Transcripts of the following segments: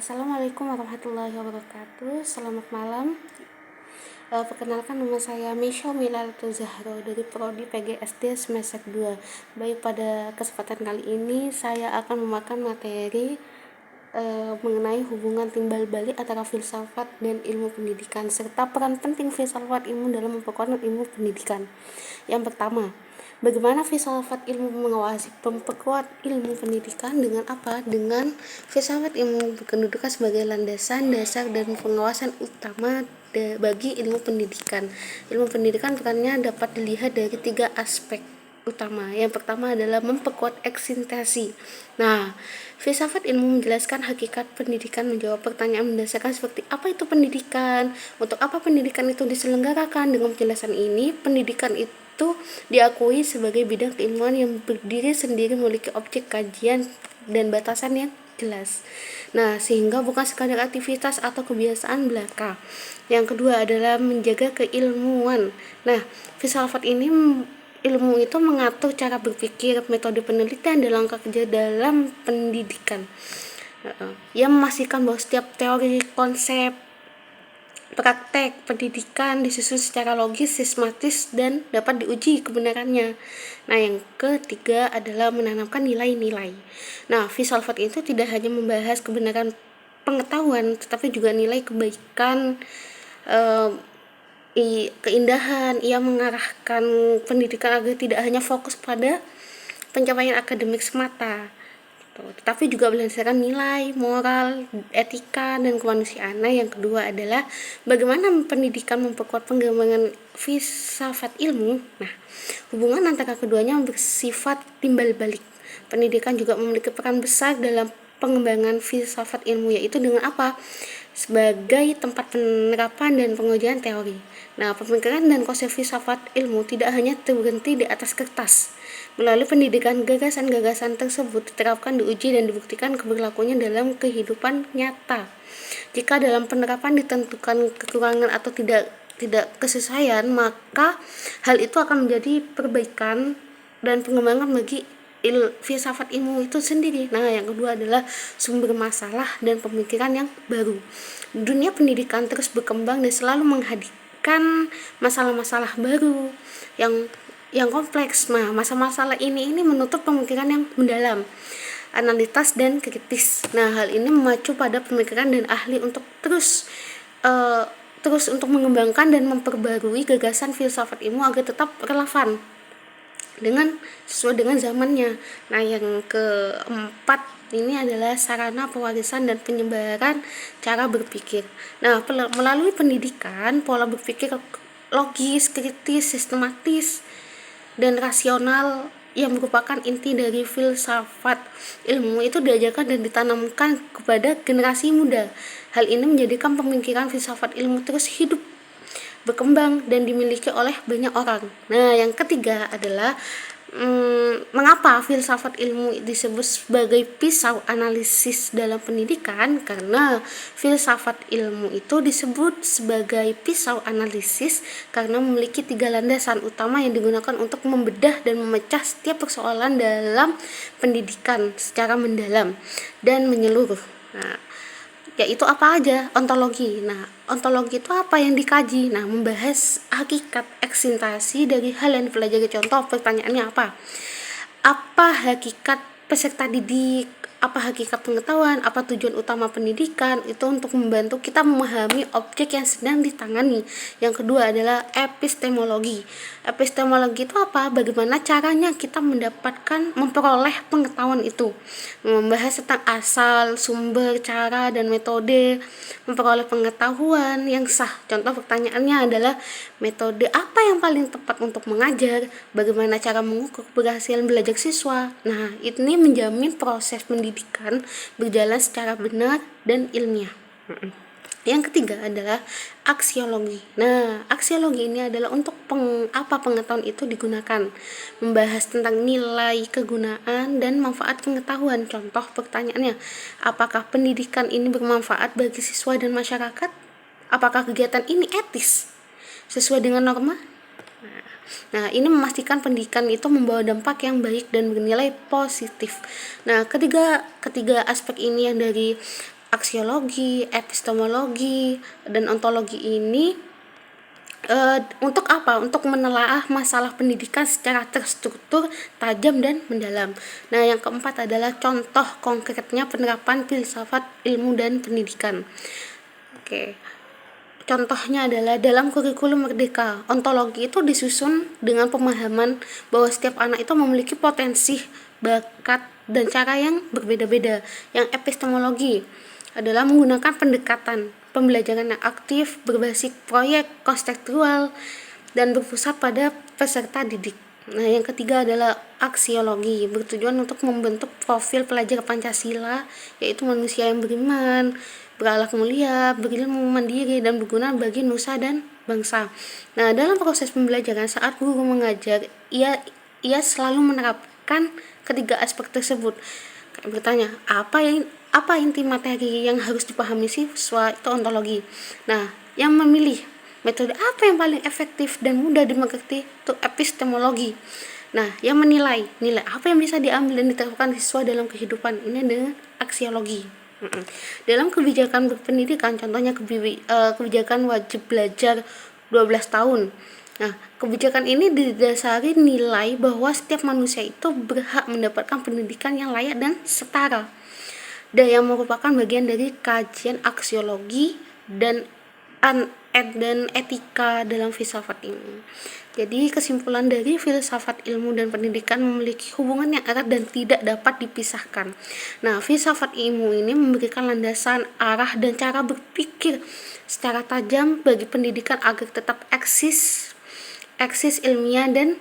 Assalamualaikum warahmatullahi wabarakatuh. Selamat malam. Perkenalkan, nama saya Misha Milaltu Zahro dari Prodi PGSD semester 2. Baik, pada kesempatan kali ini saya akan memakan materi mengenai hubungan timbal balik antara filsafat dan ilmu pendidikan serta peran penting filsafat ilmu dalam memperkuat ilmu pendidikan. Yang pertama, bagaimana filsafat ilmu memperkuat ilmu pendidikan? Dengan apa? Dengan filsafat ilmu berkedudukan sebagai landasan dasar dan pengawasan utama bagi ilmu pendidikan. Ilmu pendidikan perannya dapat dilihat dari 3 aspek utama. Yang pertama adalah memperkuat eksistensi. Nah, filsafat ilmu menjelaskan hakikat pendidikan, menjawab pertanyaan mendasarkan seperti apa itu pendidikan, untuk apa pendidikan itu diselenggarakan. Dengan penjelasan ini, pendidikan itu diakui sebagai bidang keilmuan yang berdiri sendiri, memiliki objek kajian dan batasan yang jelas. Nah, sehingga bukan sekadar aktivitas atau kebiasaan belaka. Yang kedua adalah menjaga keilmuan. Nah, filsafat ini ilmu itu mengatur cara berpikir, metode penelitian, dan langkah kerja dalam pendidikan. Ia memastikan bahwa setiap teori, konsep, praktek pendidikan disusun secara logis, sistematis, dan dapat diuji kebenarannya. Nah, yang ketiga adalah menanamkan nilai-nilai. Nah, filsafat itu tidak hanya membahas kebenaran pengetahuan, tetapi juga nilai kebaikan, keindahan. Ia mengarahkan pendidikan agar tidak hanya fokus pada pencapaian akademik semata, tetapi juga berdasarkan nilai, moral, etika, dan kemanusiaan. Nah, yang kedua adalah bagaimana pendidikan memperkuat pengembangan filsafat ilmu. Nah, hubungan antara keduanya bersifat timbal balik. Pendidikan juga memiliki peran besar dalam pengembangan filsafat ilmu, yaitu dengan apa? Sebagai tempat penerapan dan pengujian teori. Nah, pemikiran dan konsep filsafat ilmu tidak hanya berhenti di atas kertas. Melalui pendidikan, gagasan-gagasan tersebut diterapkan, diuji, dan dibuktikan keberlakuannya dalam kehidupan nyata. Jika dalam penerapan ditentukan kekurangan atau tidak kesesuaian, maka hal itu akan menjadi perbaikan dan pengembangan bagi filsafat ilmu itu sendiri. Nah, yang kedua adalah sumber masalah dan pemikiran yang baru. Dunia pendidikan terus berkembang dan selalu menghadirkan masalah-masalah baru yang kompleks. Nah, masalah ini menuntut pemikiran yang mendalam, analitis dan kritis. Nah, hal ini memacu pada pemikiran dan ahli untuk terus untuk mengembangkan dan memperbarui gagasan filsafat ilmu agar tetap relevan sesuai dengan zamannya. Nah, yang keempat ini adalah sarana pewarisan dan penyebaran cara berpikir. Nah, melalui pendidikan, pola berpikir logis, kritis, sistematis, dan rasional yang merupakan inti dari filsafat ilmu itu diajarkan dan ditanamkan kepada generasi muda. Hal ini menjadikan pemikiran filsafat ilmu terus hidup, berkembang, dan dimiliki oleh banyak orang. Nah, yang ketiga adalah mengapa filsafat ilmu disebut sebagai pisau analisis dalam pendidikan? Karena filsafat ilmu itu disebut sebagai pisau analisis karena memiliki 3 landasan utama yang digunakan untuk membedah dan memecah setiap persoalan dalam pendidikan secara mendalam dan menyeluruh. Nah, yaitu apa aja? Ontologi. Nah, ontologi itu apa yang dikaji? Nah, membahas hakikat eksistensi dari hal yang dipelajari. Contoh pertanyaannya apa? Apa hakikat peserta didik? Apa hakikat pengetahuan? Apa tujuan utama pendidikan? Itu untuk membantu kita memahami objek yang sedang ditangani. Yang kedua adalah epistemologi. Epistemologi itu apa? Bagaimana caranya kita memperoleh pengetahuan itu. Membahas tentang asal, sumber, cara, dan metode memperoleh pengetahuan yang sah. Contoh pertanyaannya adalah metode apa yang paling tepat untuk mengajar? Bagaimana cara mengukur keberhasilan belajar siswa? Nah, ini menjamin proses pendidikan berjalan secara benar dan ilmiah. Yang ketiga adalah aksiologi. Nah, aksiologi ini adalah untuk pengetahuan itu digunakan, membahas tentang nilai, kegunaan, dan manfaat pengetahuan. Contoh pertanyaannya, apakah pendidikan ini bermanfaat bagi siswa dan masyarakat? Apakah kegiatan ini etis, sesuai dengan norma? Nah, ini memastikan pendidikan itu membawa dampak yang baik dan bernilai positif. Nah, ketiga aspek ini yang dari aksiologi, epistemologi, dan ontologi ini untuk apa? Untuk menelaah masalah pendidikan secara terstruktur, tajam, dan mendalam. Nah, yang keempat adalah contoh konkretnya penerapan filsafat ilmu dan pendidikan. Oke. Contohnya adalah dalam kurikulum Merdeka, ontologi itu disusun dengan pemahaman bahwa setiap anak itu memiliki potensi, bakat, dan cara yang berbeda-beda. Yang epistemologi adalah menggunakan pendekatan pembelajaran yang aktif, berbasis proyek konseptual, dan berpusat pada peserta didik. Nah, yang ketiga adalah aksiologi, bertujuan untuk membentuk profil pelajar Pancasila, yaitu manusia yang beriman, berakhlak mulia, berilmu mandiri, dan berguna bagi nusa dan bangsa. Nah, dalam proses pembelajaran saat guru mengajar, ia selalu menerapkan ketiga aspek tersebut. Kayak bertanya, apa inti materi yang harus dipahami siswa, itu ontologi. Nah, yang memilih metode apa yang paling efektif dan mudah dimengerti, itu epistemologi. Nah, yang nilai apa yang bisa diambil dan diterapkan siswa dalam kehidupan, ini dengan aksiologi. Dalam kebijakan berpendidikan, contohnya kebijakan wajib belajar 12 tahun. Nah, kebijakan ini didasari nilai bahwa setiap manusia itu berhak mendapatkan pendidikan yang layak dan setara, dan yang merupakan bagian dari kajian aksiologi dan etika dalam filsafat ini. Jadi kesimpulan dari filsafat ilmu dan pendidikan memiliki hubungan yang erat dan tidak dapat dipisahkan. Nah, filsafat ilmu ini memberikan landasan, arah, dan cara berpikir secara tajam bagi pendidikan agar tetap eksis ilmiah dan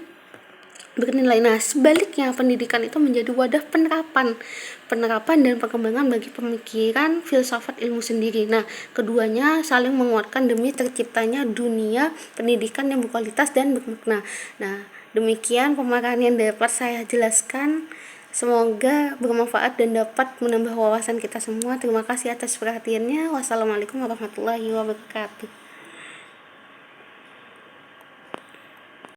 bernilai. Nah, sebaliknya pendidikan itu menjadi wadah penerapan dan pengembangan bagi pemikiran filsafat ilmu sendiri. Nah, keduanya saling menguatkan demi terciptanya dunia pendidikan yang berkualitas dan bermakna. Nah, demikian pemaparan yang dapat saya jelaskan. Semoga bermanfaat dan dapat menambah wawasan kita semua. Terima kasih atas perhatiannya. Wassalamualaikum warahmatullahi wabarakatuh.